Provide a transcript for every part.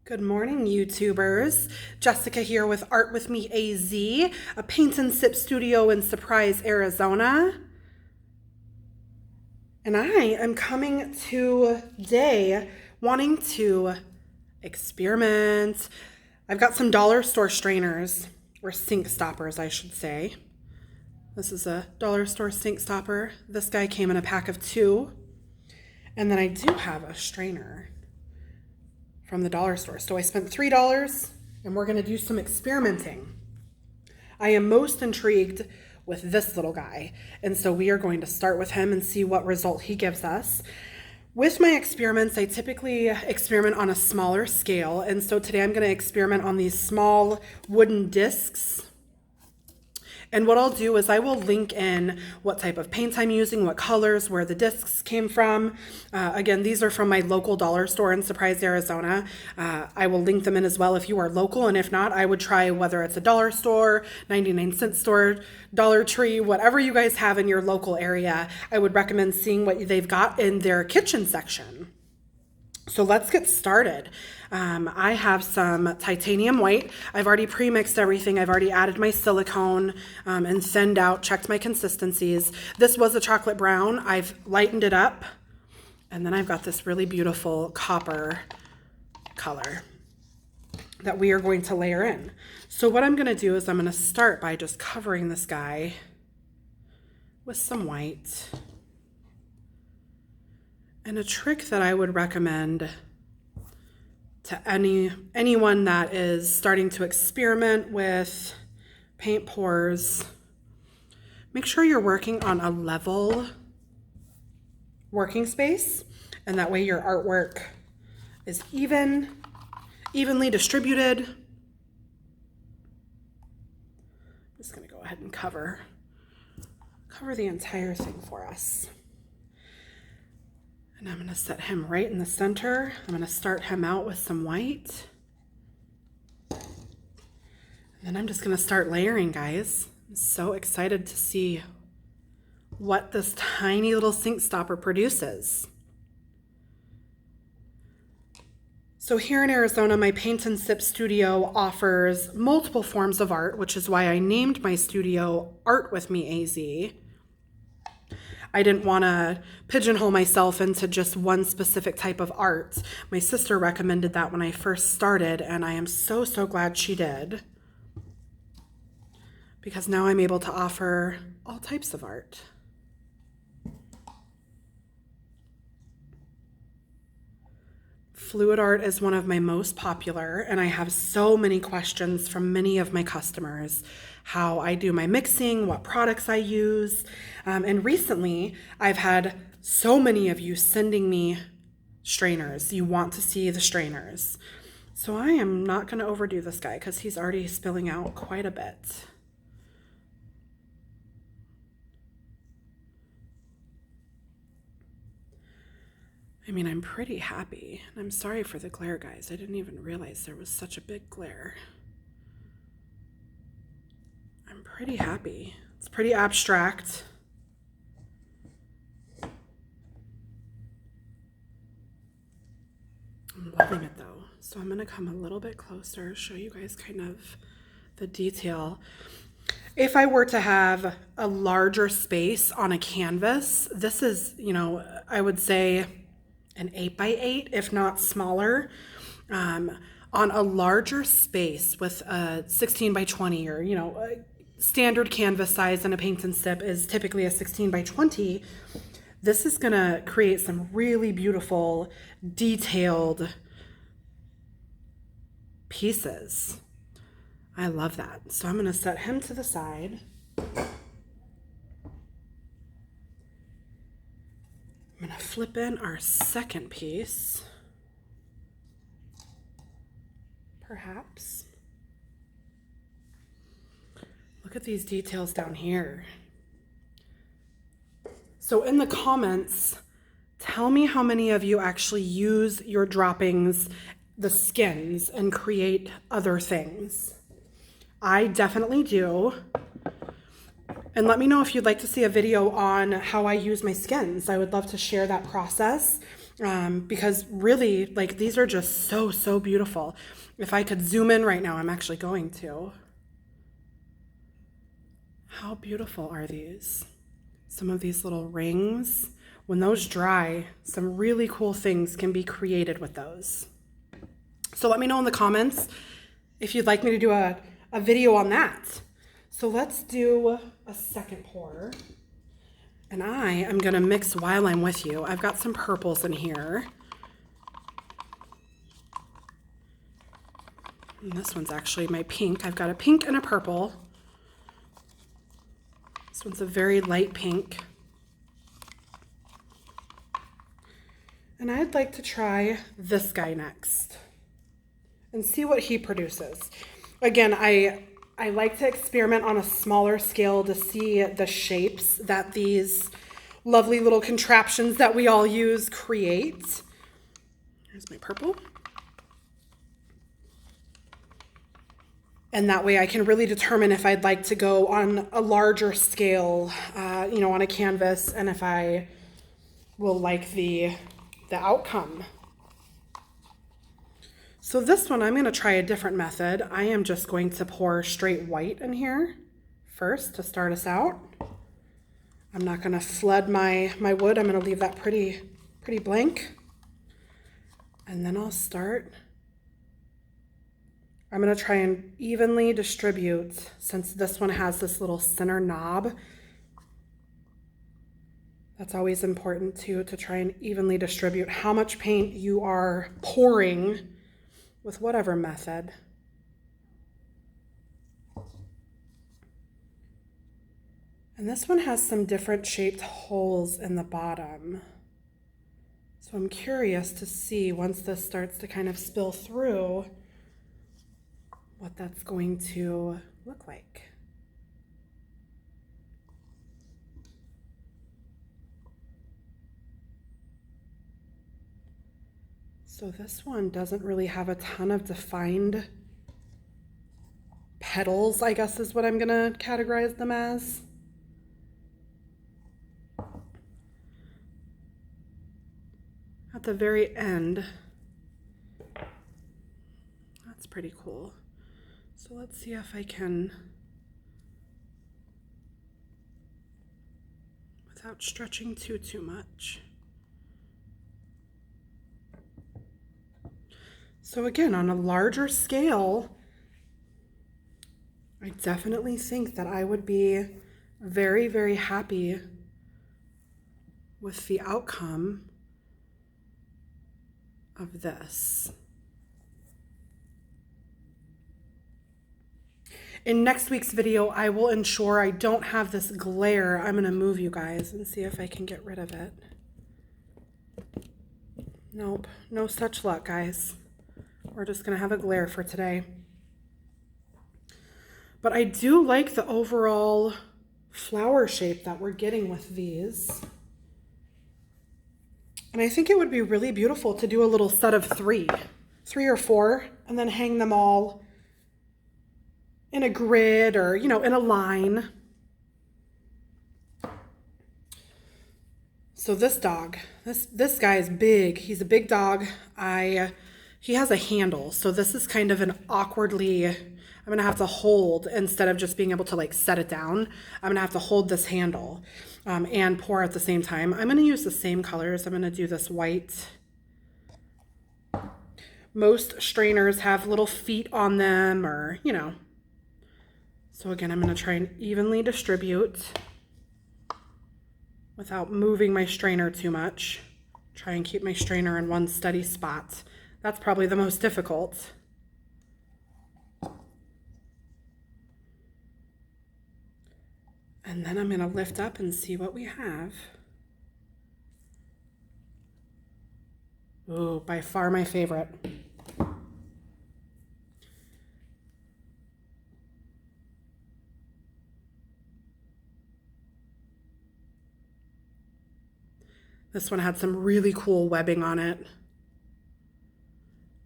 Good morning, YouTubers. Jessica here with Art With Me AZ, a paint and sip studio in Surprise, Arizona. And I am coming today wanting to experiment. I've got some dollar store strainers, or sink stoppers, I should say. This is a dollar store sink stopper. This guy came in a pack of 2. And then I do have a strainer from the dollar store. So I spent $3 and we're gonna do some experimenting. I am most intrigued with this little guy. And so we are going to start with him and see what result he gives us. With my experiments, I typically experiment on a smaller scale. And so today I'm gonna experiment on these small wooden discs. And what I'll do is I will link in what type of paint I'm using, what colors, where the discs came from. Again, these are from my local dollar store in Surprise, Arizona. I will link them in as well if you are local, and if not, I would try whether it's a dollar store, 99-cent store, Dollar Tree, whatever you guys have in your local area. I would recommend seeing what they've got in their kitchen section. So let's get started. I have some titanium white. I've already pre-mixed everything. I've already added my silicone and thinned out, checked my consistencies. This was a chocolate brown. I've lightened it up. And then I've got this really beautiful copper color that we are going to layer in. So what I'm going to do is I'm going to start by just covering this guy with some white. And a trick that I would recommend to anyone that is starting to experiment with paint pours, make sure you're working on a level working space, and that way your artwork is evenly distributed. I'm just gonna go ahead and cover the entire thing for us. And I'm going to set him right in the center. I'm going to start him out with some white. And then I'm just going to start layering, guys. I'm so excited to see what this tiny little sink stopper produces. So here in Arizona, my paint and sip studio offers multiple forms of art, which is why I named my studio Art With Me AZ. I didn't want to pigeonhole myself into just one specific type of art. My sister recommended that when I first started, and I am so glad she did. Because now I'm able to offer all types of art. Fluid art is one of my most popular, and I have so many questions from many of my customers. How I do my mixing, what products I use. And recently, I've had so many of you sending me strainers. You want to see the strainers. So I am not going to overdo this guy because he's already spilling out quite a bit. I mean, I'm pretty happy. And I'm sorry for the glare, guys. I didn't even realize there was such a big glare. I'm pretty happy. It's pretty abstract. I'm loving it though. So I'm gonna come a little bit closer, show you guys kind of the detail. If I were to have a larger space on a canvas, this is, I would say an 8x8, if not smaller. On a larger space with a 16x20 or, standard canvas size in a paint and sip is typically a 16x20. This is gonna create some really beautiful, detailed pieces. I love that. So I'm gonna set him to the side. I'm gonna flip in our second piece. Perhaps. Look at these details down here. So in the comments, tell me how many of you actually use your droppings, the skins, and create other things. I definitely do. And let me know if you'd like to see a video on how I use my skins. I would love to share that process. because really, like, these are just so, so beautiful. If I could zoom in right now, I'm actually going to. How beautiful are these? Some of these little rings. When those dry, some really cool things can be created with those. So let me know in the comments if you'd like me to do a video on that. So let's do a second pour. And I am gonna mix while I'm with you. I've got some purples in here. And this one's actually my pink. I've got a pink and a purple. This one's a very light pink. And I'd like to try this guy next and see what he produces. Again, I like to experiment on a smaller scale to see the shapes that these lovely little contraptions that we all use create. Here's my purple. And that way I can really determine if I'd like to go on a larger scale, on a canvas, and if I will like the outcome. So this one, I'm going to try a different method. I am just going to pour straight white in here first to start us out. I'm not going to flood my wood. I'm going to leave that pretty blank. And then I'm going to try and evenly distribute, since this one has this little center knob. That's always important too, to try and evenly distribute how much paint you are pouring with whatever method. And this one has some different shaped holes in the bottom. So I'm curious to see, once this starts to kind of spill through, what that's going to look like. So this one doesn't really have a ton of defined petals, I guess is what I'm gonna categorize them as. At the very end, that's pretty cool. So let's see if I can, without stretching too much. So again, on a larger scale, I definitely think that I would be very, very happy with the outcome of this. In next week's video, I will ensure I don't have this glare. I'm gonna move you guys and see if I can get rid of it. Nope, no such luck, guys. We're just gonna have a glare for today. But I do like the overall flower shape that we're getting with these. And I think it would be really beautiful to do a little set of three or four, and then hang them all in a grid or, in a line. So this dog, this guy is big. He's a big dog. He has a handle. So this is kind of an awkwardly, I'm gonna have to hold, instead of just being able to like set it down, I'm gonna have to hold this handle and pour at the same time. I'm gonna use the same colors. I'm gonna do this white. Most strainers have little feet on them, or, So again, I'm gonna try and evenly distribute without moving my strainer too much. Try and keep my strainer in one steady spot. That's probably the most difficult. And then I'm gonna lift up and see what we have. Ooh, by far my favorite. This one had some really cool webbing on it.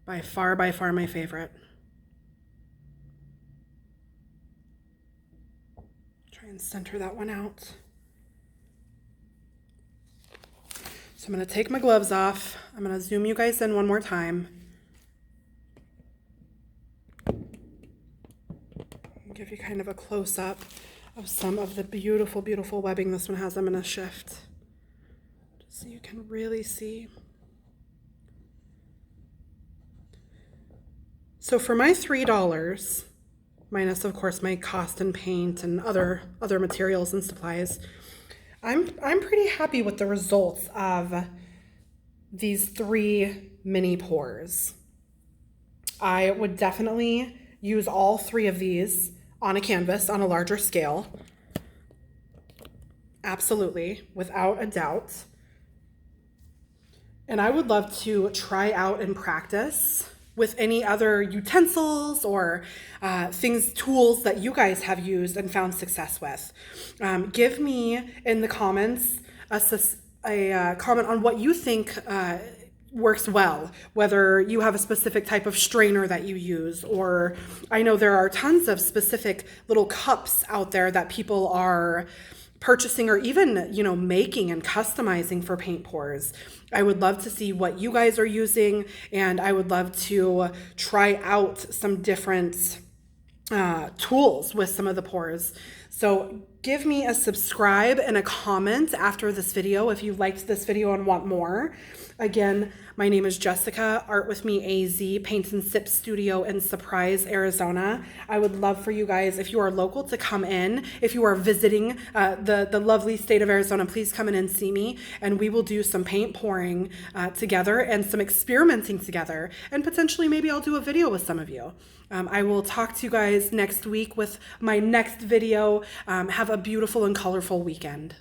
By far my favorite. Try and center that one out. So I'm going to take my gloves off. I'm going to zoom you guys in one more time. Give you kind of a close-up of some of the beautiful, beautiful webbing this one has. I'm going to shift just so you can really see. So for my $3, minus of course my cost and paint and other materials and supplies, I'm pretty happy with the results of these 3 mini pours. I would definitely use all 3 of these on a canvas on a larger scale. Absolutely, without a doubt. And I would love to try out and practice with any other utensils or tools that you guys have used and found success with. Give me in the comments a comment on what you think works well, whether you have a specific type of strainer that you use, or I know there are tons of specific little cups out there that people are purchasing or even, you know, making and customizing for paint pours. I would love to see what you guys are using, and I would love to try out some different tools with some of the pours. So give me a subscribe and a comment after this video if you liked this video and want more. Again, my name is Jessica, Art With Me AZ, Paint and Sip Studio in Surprise, Arizona. I would love for you guys, if you are local, to come in. If you are visiting the lovely state of Arizona, please come in and see me, and we will do some paint pouring together and some experimenting together, and potentially maybe I'll do a video with some of you. I will talk to you guys next week with my next video. Have a beautiful and colorful weekend.